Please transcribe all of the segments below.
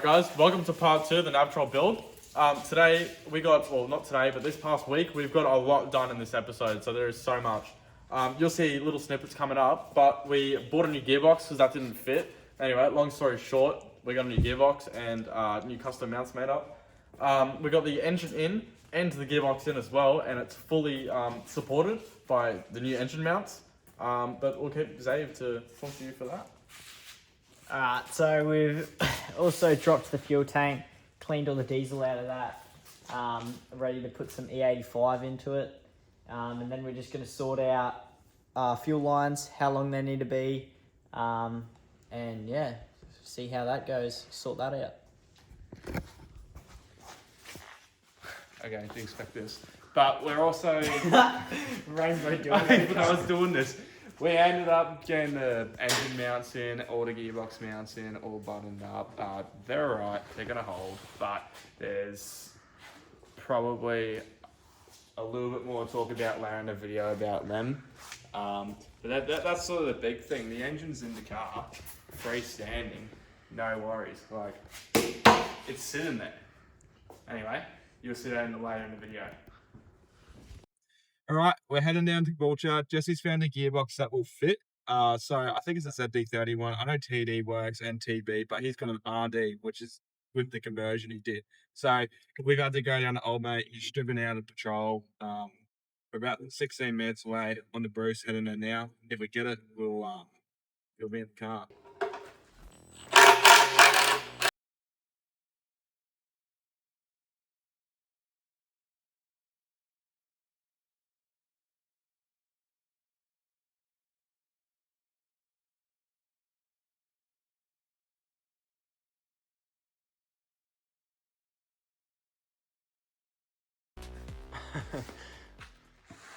Guys, welcome to part 2 of the Navtrol build. Today we got, well not today, but this past week we've got a lot done in this episode, so there is so much. You'll see little snippets coming up, but we bought a new gearbox because that didn't fit. Anyway, long story short, we got a new gearbox and new custom mounts made up. We got the engine in and the gearbox in as well, and it's fully supported by the new engine mounts. But we'll keep Zave to talk to you for that. Alright, so we've also dropped the fuel tank, cleaned all the diesel out of that, ready to put some E85 into it, and then we're just going to sort out fuel lines, how long they need to be, and yeah, see how that goes, sort that out. Okay, I didn't expect this. But we're also... Rainbow doing I was doing this. We ended up getting the engine mounts in, all the gearbox mounts in, all buttoned up. They're alright, they're going to hold, but there's probably a little bit more to talk about later in the video about them. But that's sort of the big thing. The engine's in the car, freestanding, no worries. Like, it's sitting there. Anyway, you'll see that later in the video. All right, we're heading down to Gibraltar. Jesse's found a gearbox that will fit. So I think it's a ZD30 one. I know TD works and TB, but he's got an RD, which is with the conversion he did. So we've had to go down to Old Mate. He's driven out of patrol. We're about 16 minutes away on the Bruce, heading there now. If we get it, we'll be in the car.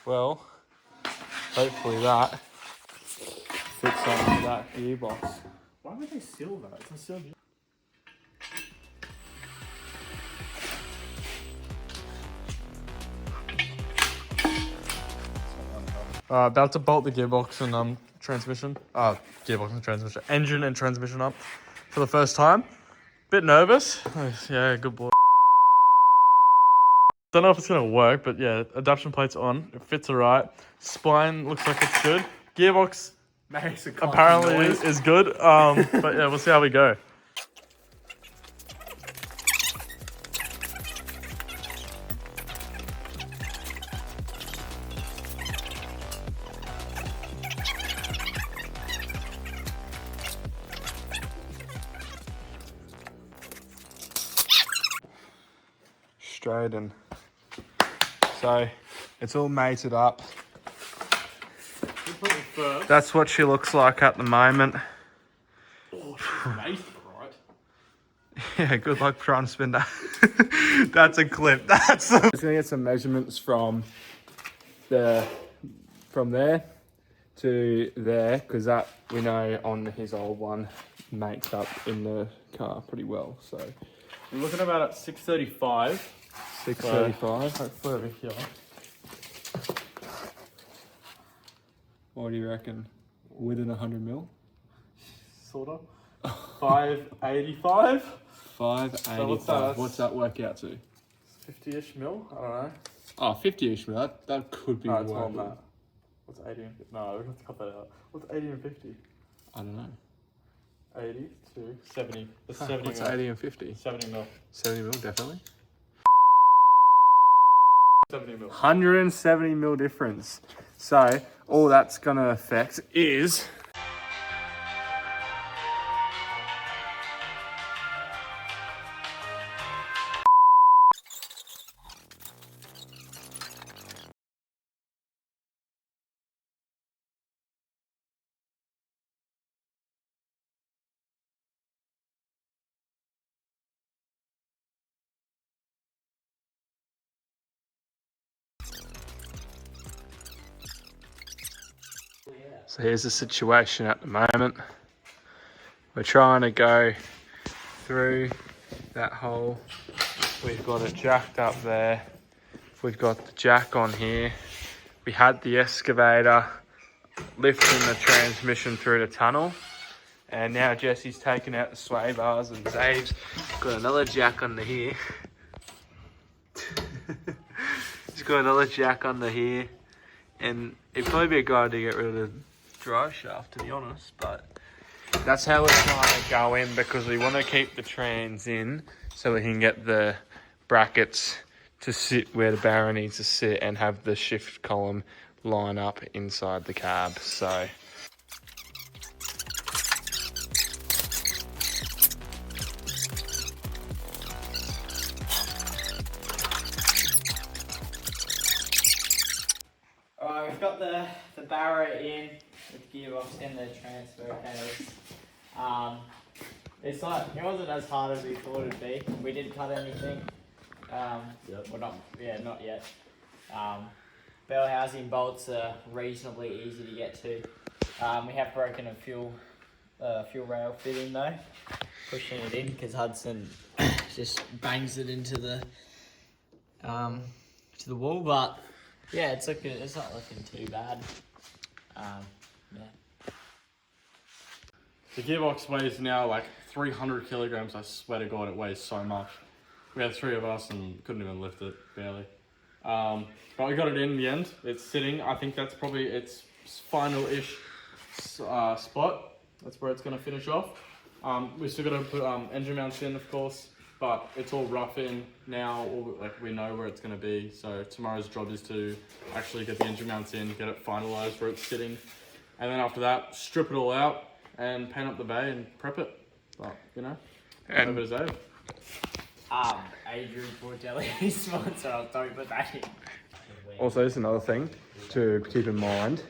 Well, hopefully that fits onto that gearbox. Why would they seal that? It's a sealed. About to bolt the gearbox and transmission. Gearbox and transmission. Engine and transmission up for the first time. Bit nervous. Yeah, good boy. Don't know if it's gonna work, but yeah, adaptation plate's on. It fits alright. Spline looks like it's good. Gearbox apparently is good. But yeah, we'll see how we go. Straight in. So it's all mated up. That's what she looks like at the moment. Oh, she's mated, right? Yeah, good luck trying to spin that. That's a clip. Just gonna get some measurements from there to there, because that we know on his old one mates up in the car pretty well. So We're looking about at 635. 635. Hopefully over here. What do you reckon? Within 100 mil? Sort of. 585. 585. What's that work out to? 50-ish mil? I don't know. Oh, 50-ish mil. That could be No, it's more than more. that. What's 80 and 50? No, we have to cut that out. What's 80 and 50? I don't know. 80 to 70. That's 70 What's mil. 80 and 50? 70 mil. 70 mil, definitely. 70 mil. 170 mil difference. So all that's gonna affect is so here's the situation at the moment. We're trying to go through that hole. We've got it jacked up there. We've got the jack on here. We had the excavator lifting the transmission through the tunnel, And now Jesse's taken out the sway bars and Zave's got another jack under here. He's got another jack under here. And it'd probably be a good idea to get rid of the drive shaft, to be honest, but that's how we're trying to go in, because we want to keep the trans in so we can get the brackets to sit where the Barra needs to sit and have the shift column line up inside the cab. So Alright, we've got the Barra in with the gearbox and the transfer case. It's like, it wasn't as hard as we thought it'd be. We didn't cut anything. Well, not yet. Bell housing bolts are reasonably easy to get to. We have broken a fuel rail fitting though, pushing it in because Hudson just bangs it into the to the wall. But yeah, it's not looking too bad. Yeah. The gearbox weighs now like 300 kilograms. I swear to God, it weighs so much. We had 3 of us and couldn't even lift it, barely. But we got it in the end. It's sitting. I think that's probably its final-ish spot. That's where it's going to finish off. We still got to put engine mounts in, of course, but it's all rough in now. Like, we know where it's going to be. So tomorrow's job is to actually get the engine mounts in, get it finalised where it's sitting, and then after that, strip it all out and paint up the bay and prep it. But you know, over to Zave. Adrian Portelli is sponsor. I'll tell you, put that in. also, just another thing to keep in mind.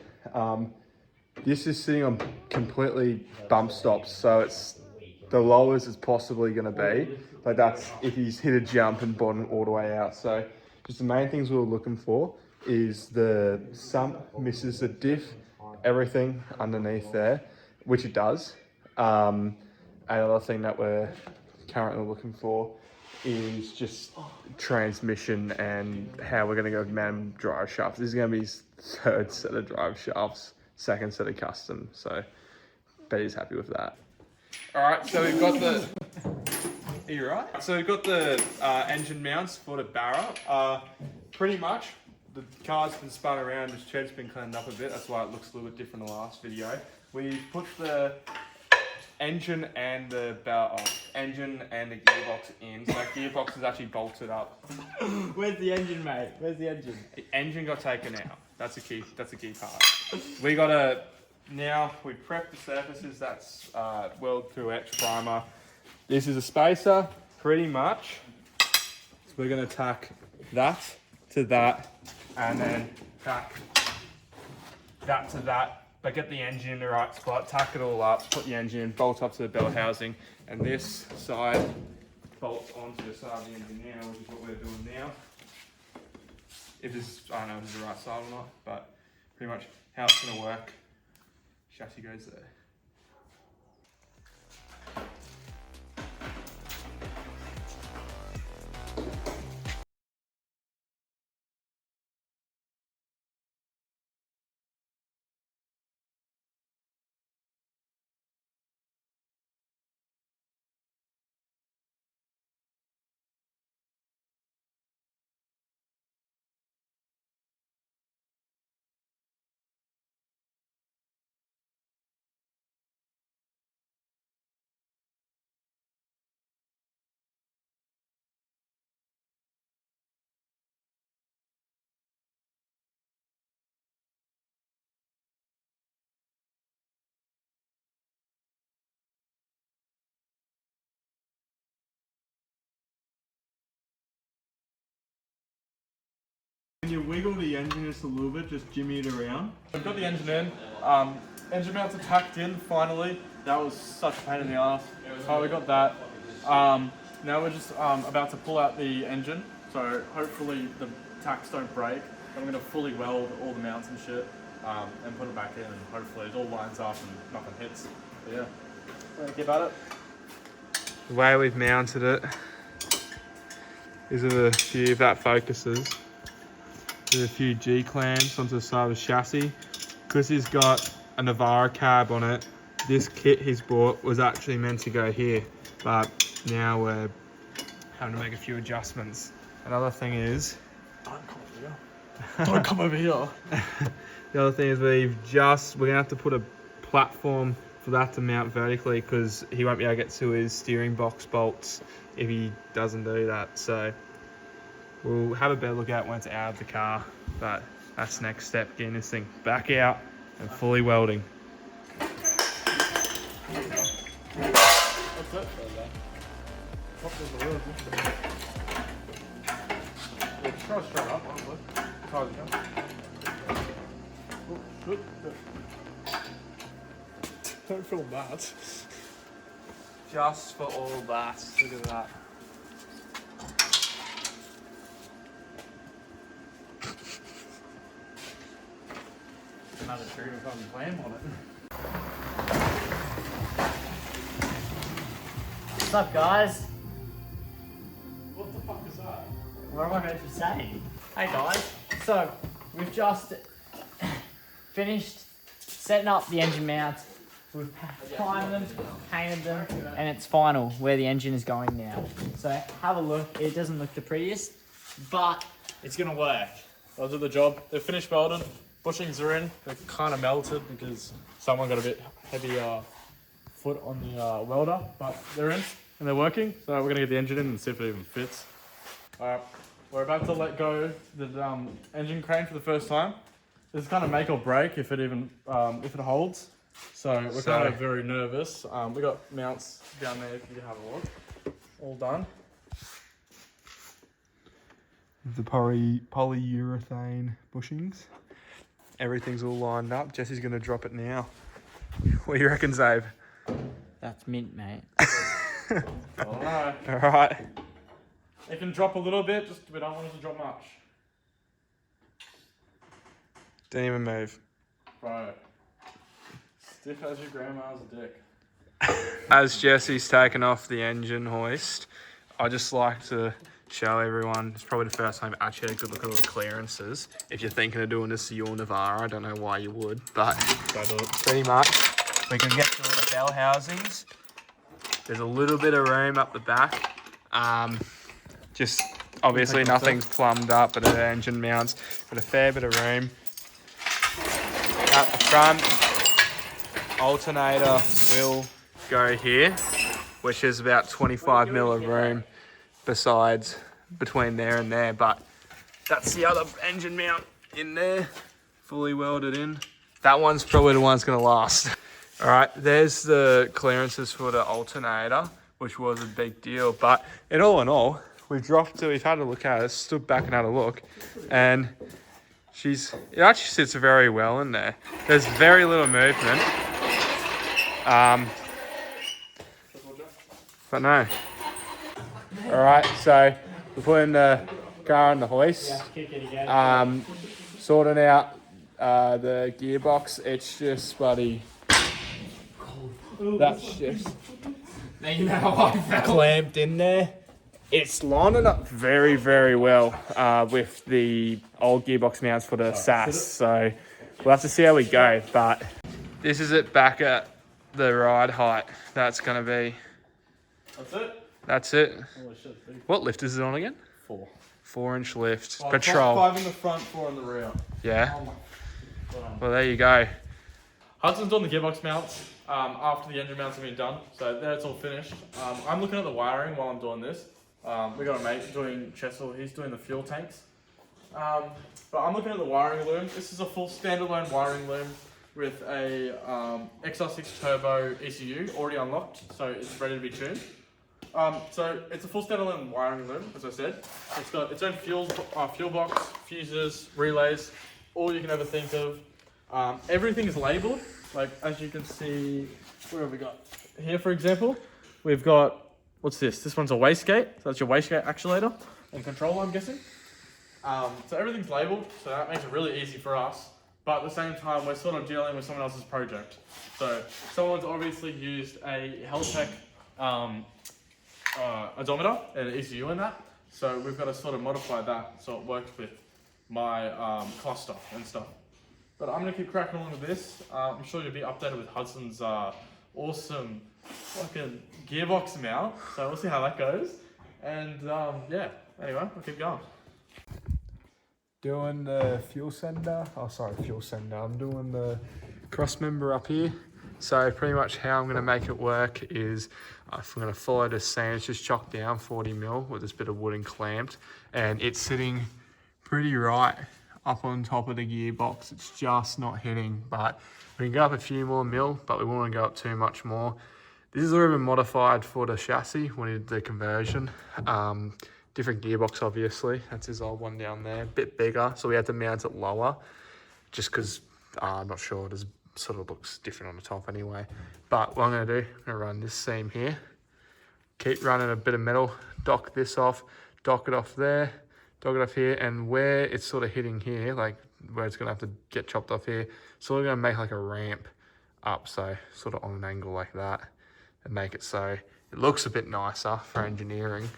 This is sitting on completely bump stops, so it's the lowest it's possibly going to be. Like, that's if he's hit a jump and bottom all the way out. So just the main things we were looking for is the sump misses the diff, everything underneath there, which it does. Another thing that we're currently looking for is just transmission and how we're going to go man drive shafts. This is going to be his 3rd set of drive shafts, 2nd set of custom. So Betty's happy with that. All right, so we've got the... Are you right? So we've got the engine mounts for the Barra. Pretty much, the car's been spun around, the shed's been cleaned up a bit. That's why it looks a little bit different in the last video. We put the engine and the gearbox in. So that gearbox is actually bolted up. Where's the engine, mate? Where's the engine? The engine got taken out. That's a key part. We gotta, now we prep the surfaces. That's weld through etch primer. This is a spacer, pretty much. So we're gonna tack that to that, and then tack that to that. But get the engine in the right spot, tack it all up, put the engine in, bolt up to the belt housing, and this side bolts onto the side of the engine now, which is what we're doing now. If this, I don't know if this is the right side or not, but pretty much how it's going to work. Chassis goes there. When you wiggle the engine just a little bit, just jimmy it around. We've got the engine in. Engine mounts are tacked in finally. That was such a pain in the ass. So we got that. Now we're just about to pull out the engine. So hopefully the tacks don't break. I'm going to fully weld all the mounts and shit and put it back in, and hopefully it all lines up and nothing hits. But yeah, we're going to keep at it. The way we've mounted it is with a few, if that focuses, with a few G clamps onto the side of the chassis. Because he's got a Navara cab on it, this kit he's bought was actually meant to go here, but now we're having to make a few adjustments. Another thing is, Don't come over here. Don't come over here. the other thing is we're gonna have to put a platform for that to mount vertically because he won't be able to get to his steering box bolts if he doesn't do that. So we'll have a better look at it when it's out of the car, but that's the next step, getting this thing back out and fully welding. That's it. What was the word? We'll try straight up, honestly. Try it again. Oh, good. Don't film that. Just for all that, look at that. Another tree with some flame on it. What's up, guys? What the fuck is that? What am I meant to say? Hey guys, so we've just finished setting up the engine mounts. We've primed them, painted them, and it's final where the engine is going now. So have a look. It doesn't look the prettiest, but it's gonna work. I'll do the job. They're finished welding. Bushings are in. They're kind of melted because someone got a bit heavy foot on the welder, but they're in and they're working. So we're gonna get the engine in and see if it even fits. Alright, we're about to let go the engine crane for the first time. This is kind of make or break if it even if it holds. So we're kind of very nervous. We got mounts down there if you have a look. All done. The polyurethane bushings. Everything's all lined up. Jesse's gonna drop it now. What do you reckon, Zabe? That's mint, mate. Alright. Alright. It can drop a little bit, just we don't want it to drop much. Didn't even move. Bro. Stiff as your grandma's dick. As Jesse's taken off the engine hoist, I just like to show everyone, it's probably the first time I've actually had a good look at all the clearances. If you're thinking of doing this to your Navara, I don't know why you would, but pretty much. We can get to all the bell housings. There's a little bit of room up the back. Just obviously nothing's plumbed up, but the engine mounts, got a fair bit of room. At the front, alternator will go here, which is about 25 mil of room besides between there and there, but that's the other engine mount in there, fully welded in. That one's probably the one that's gonna last. All right, there's the clearances for the alternator, which was a big deal, but in all, we've had a look at it, stood back and had a look, and it actually sits very well in there. There's very little movement. But no. All right, so we're putting the car on the hoist. Sorting out the gearbox. It's just bloody. That's just clamped in there. It's lining up very, very well with the old gearbox mounts for the SAS. So we'll have to see how we go. But this is it back at the ride height. That's going to be. That's it? That's it. Holy shit, big. What lift is it on again? 4. 4-inch lift. Five, Patrol. 5 in the front, 4 in the rear. Yeah. Oh my. Well, there you go. Hudson's doing the gearbox mounts after the engine mounts have been done. So there it's all finished. I'm looking at the wiring while I'm doing this. We got a mate doing Chessel, he's doing the fuel tanks. But I'm looking at the wiring loom. This is a full standalone wiring loom with a XR6 turbo ECU already unlocked, so it's ready to be tuned. So it's a full standalone wiring loom, as I said. It's got its own fuel box, fuses, relays, all you can ever think of. Everything is labelled, like as you can see, where have we got? Here, for example, we've got, what's this? This one's a wastegate, so that's your wastegate actuator and controller, I'm guessing. So everything's labelled, so that makes it really easy for us. But at the same time, we're sort of dealing with someone else's project. So someone's obviously used a Heltec odometer and an ECU in that. So we've got to sort of modify that so it works with my cluster and stuff. But I'm going to keep cracking along with this. I'm sure you'll be updated with Hudson's awesome fucking gearbox mount. So we'll see how that goes. And yeah, anyway, we'll keep going. Doing the fuel sender. I'm doing the cross member up here. So pretty much how I'm going to make it work is if I'm going to follow the same, it's just chopped down 40 mil with this bit of wood and clamped, and it's sitting pretty right up on top of the gearbox. It's just not hitting, but we can go up a few more mil, but we won't go up too much more. This is a little bit modified for the chassis when we did the conversion. Different gearbox, obviously. That's his old one down there, a bit bigger, so we had to mount it lower, just because I'm not sure, it sort of looks different on the top anyway. But what I'm going to do, I'm going to run this seam here, keep running a bit of metal, dock this off, dock it off there, dock it off here, and where it's sort of hitting here, like where it's going to have to get chopped off here, so we're going to make like a ramp up, so sort of on an angle like that, and make it so it looks a bit nicer for engineering.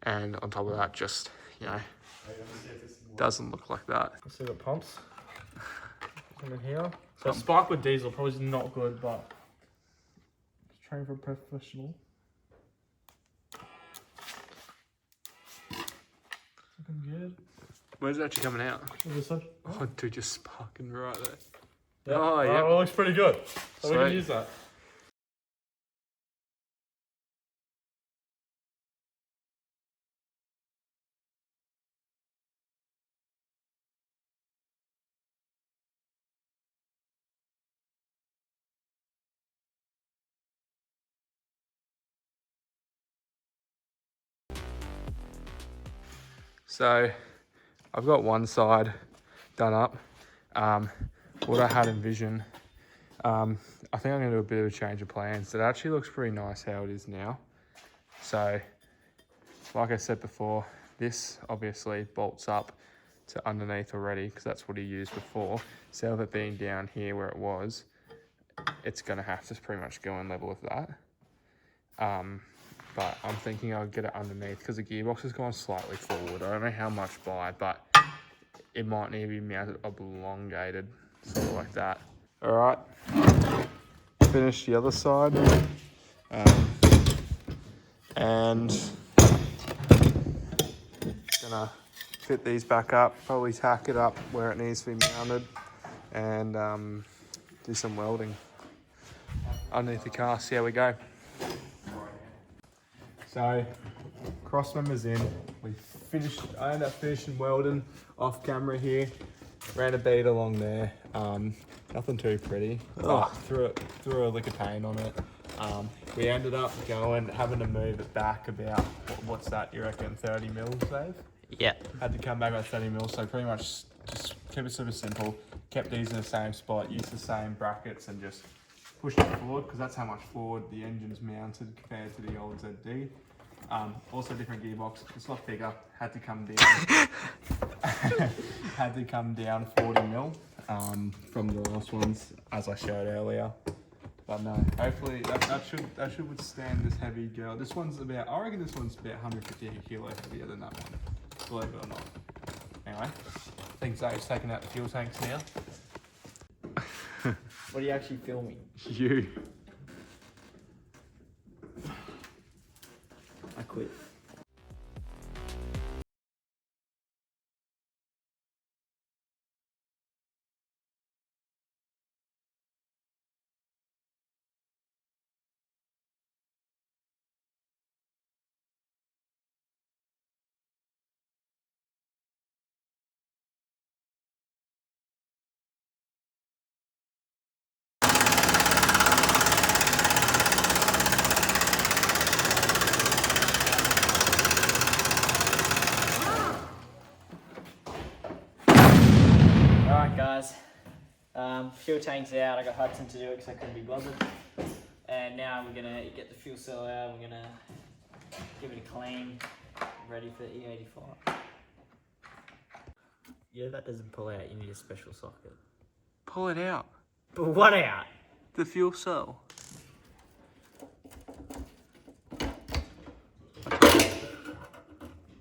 And on top of that, just, you know, doesn't look like that. Let's see the pumps. Come in here. So spark with diesel probably is not good, but just train for a professional. Looking good. Where's it actually coming out? What is this? Oh, dude, just sparking right there. Yeah. Oh, yeah. Well, it looks pretty good. So we can Sweet. use that. So I've got one side done up. What I had envisioned, I think I'm going to do a bit of a change of plans. It actually looks pretty nice how it is now. So like I said before, this obviously bolts up to underneath already because that's what he used before. Instead of it being down here where it was, it's going to have to pretty much go in level with that. But I'm thinking I'll get it underneath because the gearbox has gone slightly forward. I don't know how much by, but it might need to be mounted elongated, sort of like that. All right, finish the other side. And gonna fit these back up, probably tack it up where it needs to be mounted, and do some welding underneath the car, see how we go. So, cross members in. I ended up finishing welding off camera here. Ran a bead along there. Nothing too pretty. Threw a lick of paint on it. We ended up having to move it back about, what's that, you reckon, 30 mils, Dave? Yeah. Had to come back about 30 mils, so pretty much just kept it super simple. Kept these in the same spot, used the same brackets, and just pushed it forward, because that's how much forward the engine's mounted compared to the old ZD. Also different gearbox, it's a lot bigger, had to come down. Had to come down 40 mil from the last ones, as I showed earlier. But no, hopefully that should withstand this heavy girl. This one's about, I reckon this one's about 150 kilo heavier than that one, believe it or not. Anyway, I think Zave's taking out the fuel tanks now. What are you actually filming? You. I quit. Alright guys, fuel tank's out. I got Hudson to do it because I couldn't be bothered. And now we're gonna get the fuel cell out. We're gonna give it a clean, ready for the E85. Yeah, that doesn't pull out. You need a special socket. Pull it out. But what out? The fuel cell.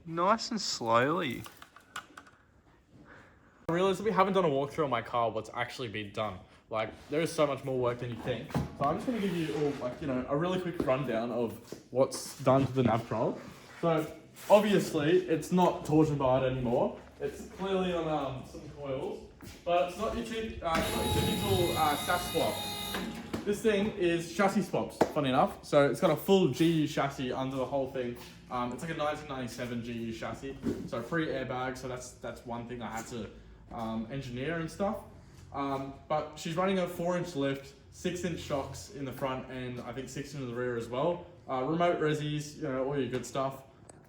Nice and slowly. I realised that we haven't done a walkthrough on my car, what's actually been done. Like, there is so much more work than you think. So I'm just going to give you all, like, you know, a really quick rundown of what's done to the Navtrol. So obviously it's not torsion barred anymore. It's clearly on some coils, but it's not your typical SAS swap. This thing is chassis swaps, funny enough. So it's got a full GU chassis under the whole thing. It's like a 1997 GU chassis, so free airbag. So that's one thing I had to engineer and stuff. But she's running a 4-inch lift, 6-inch shocks in the front, and I think 6 in the rear as well. Remote resis, you know, all your good stuff.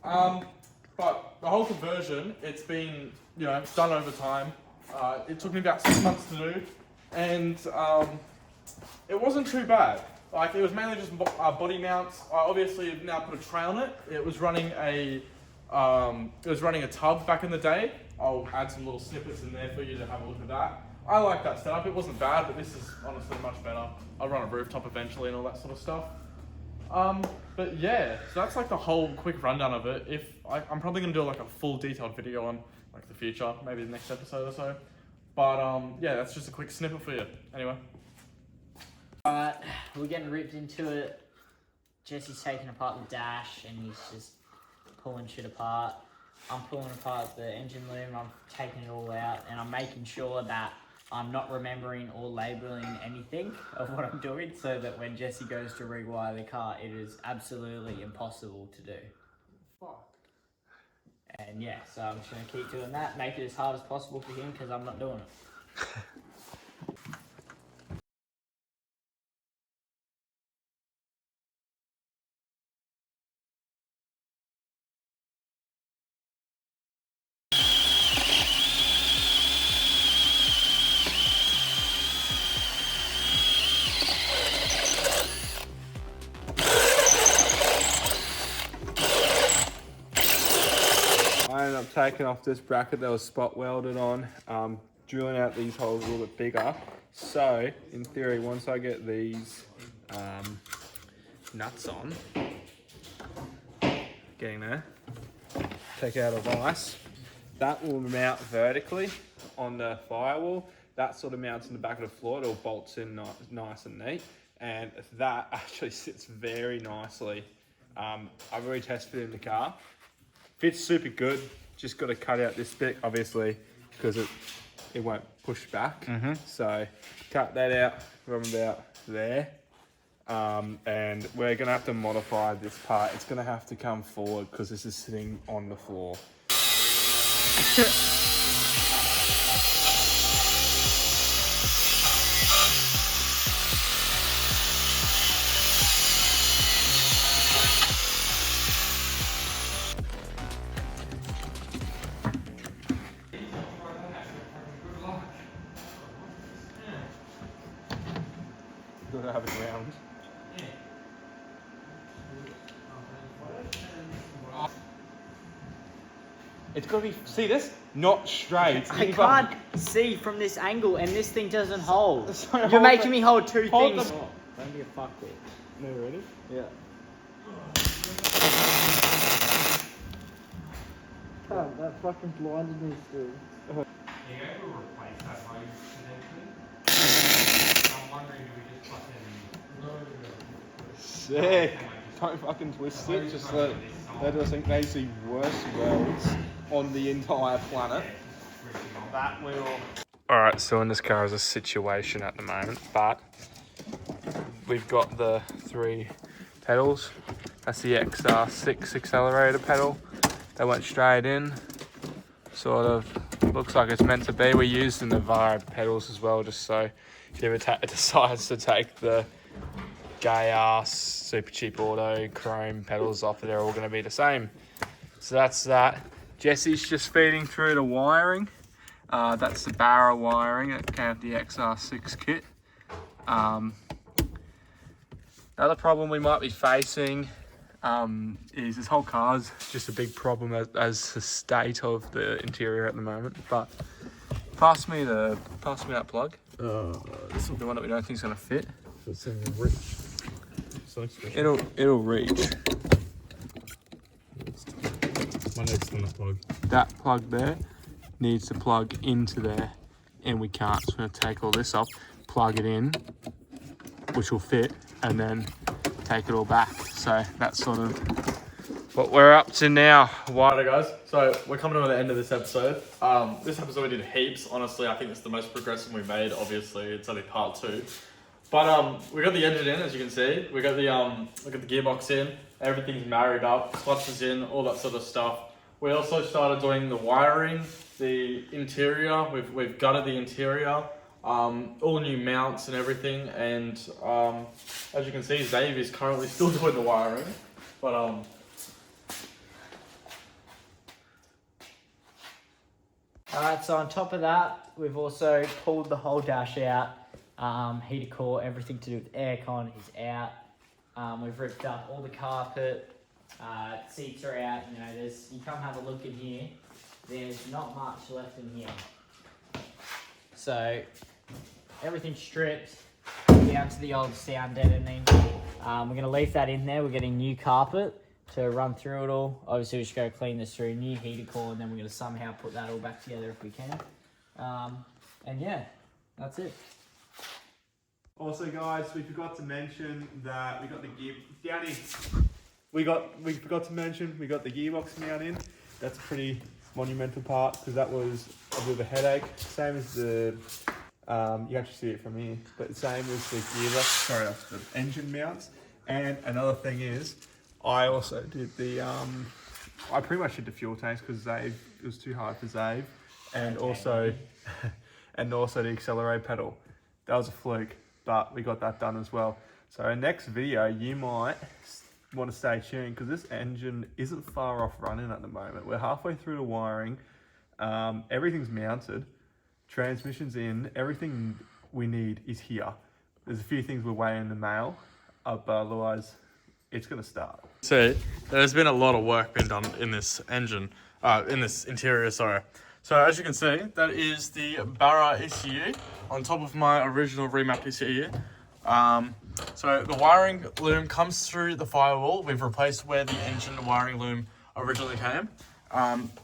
But the whole conversion, it's been, you know, done over time. It took me about 6 months to do, and it wasn't too bad. Like, it was mainly just body mounts. I obviously now put a tray on it. It was running a tub back in the day. I'll add some little snippets in there for you to have a look at that. I like that setup. It wasn't bad, but this is honestly much better. I'll run a rooftop eventually and all that sort of stuff. But yeah, so that's like the whole quick rundown of it. I'm probably gonna do like a full detailed video on like the future, maybe the next episode or so. But yeah, that's just a quick snippet for you. Anyway. Alright, we're getting ripped into it. Jesse's taking apart the dash and he's just pulling shit apart. I'm pulling apart the engine loom, I'm taking it all out, and I'm making sure that I'm not remembering or labeling anything of what I'm doing, so that when Jesse goes to rewire the car, it is absolutely impossible to do. Fuck. And yeah, so I'm just going to keep doing that, make it as hard as possible for him, because I'm not doing it. I ended up taking off this bracket that was spot welded on, drilling out these holes a little bit bigger. So, in theory, once I get these nuts on, getting there, take out a vise, that will mount vertically on the firewall. That sort of mounts in the back of the floor. It all bolts in nice and neat, and that actually sits very nicely. I've already tested it in the car. Fits super good. Just got to cut out this bit, obviously, because it won't push back. So cut that out from about there. And we're going to have to modify this part. It's going to have to come forward because this is sitting on the floor. Gotta have it round. It's gotta be, see this? Not straight. I can't see from this angle, and this thing doesn't hold. So You're hold making the- me hold two hold things. the- Don't be a fuckwit. No, ready? Yeah. That fucking blinded me still. You ever replace that hose potentially? I'm wondering, do we just fucking... Sick. Don't fucking twist it, just let us think they see worse welds on the entire planet. That will... Alright, so in this car is a situation at the moment, but we've got the 3 pedals. That's the XR6 accelerator pedal. They went straight in. Sort of looks like it's meant to be. We used the Navara pedals as well, just so if you ever decides to take the gay ass super cheap auto chrome pedals off, they're all going to be the same. So that's that. Jesse's just feeding through the wiring. That's the Barra wiring that came with the XR6 kit. Another problem we might be facing is this whole car's just a big problem as the state of the interior at the moment. But pass me that plug. This is the one that we don't think is going to fit. It's in reach. So It'll reach. My next one, plug. That plug there needs to plug into there, and we can't. So we're going to take all this off. plug it in, which will fit, and then take it all back. So that's sort of what we're up to now. Alright guys, so we're coming to the end of this episode. This episode we did heaps. Honestly, I think it's the most progressive we've made. Obviously, it's only part 2. But we got the engine in, as you can see. We got the gearbox in. Everything's married up, clutches in, all that sort of stuff. We also started doing the wiring, the interior. We've gutted the interior, all new mounts and everything. And as you can see, Dave is currently still doing the wiring. But Alright, so on top of that, we've also pulled the whole dash out. Heater core, everything to do with aircon is out. We've ripped up all the carpet. Seats are out. You know, you come have a look in here. There's not much left in here. So everything's stripped down to the old sound deadening. We're going to leave that in there. We're getting new carpet to run through it all. Obviously, we should go clean this through, new heater core, and then we're going to somehow put that all back together if we can. And yeah, that's it. Also, guys, we forgot to mention that we got the gear down in. We forgot to mention we got the gearbox mount in. That's a pretty monumental part because that was a bit of a headache. Same as the you actually see it from here, but same as the gearbox. Sorry, that's the engine mounts. And another thing is, I also did the I pretty much did the fuel tanks because it was too hard for Zave, and also the accelerator pedal. That was a fluke, but we got that done as well. So our next video, you might want to stay tuned because this engine isn't far off running at the moment. We're halfway through the wiring. Everything's mounted, transmission's in, everything we need is here. There's a few things we're waiting in the mail, but otherwise it's going to start. see, there's been a lot of work being done in this engine, in this interior, sorry. So as you can see, that is the Barra ECU on top of my original remapped ECU. So the wiring loom comes through the firewall. We've replaced where the engine wiring loom originally came.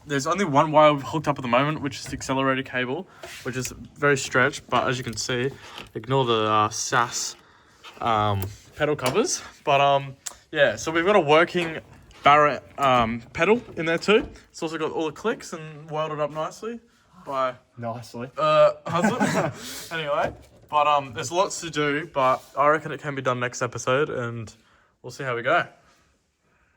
There's only one wire we've hooked up at the moment, which is the accelerator cable, which is very stretched, but as you can see, ignore the SAS pedal covers. But yeah, so we've got a working Barra pedal in there too. It's also got all the clicks and welded up nicely by Nicely. husband. Anyway, but there's lots to do, but I reckon it can be done next episode, and we'll see how we go.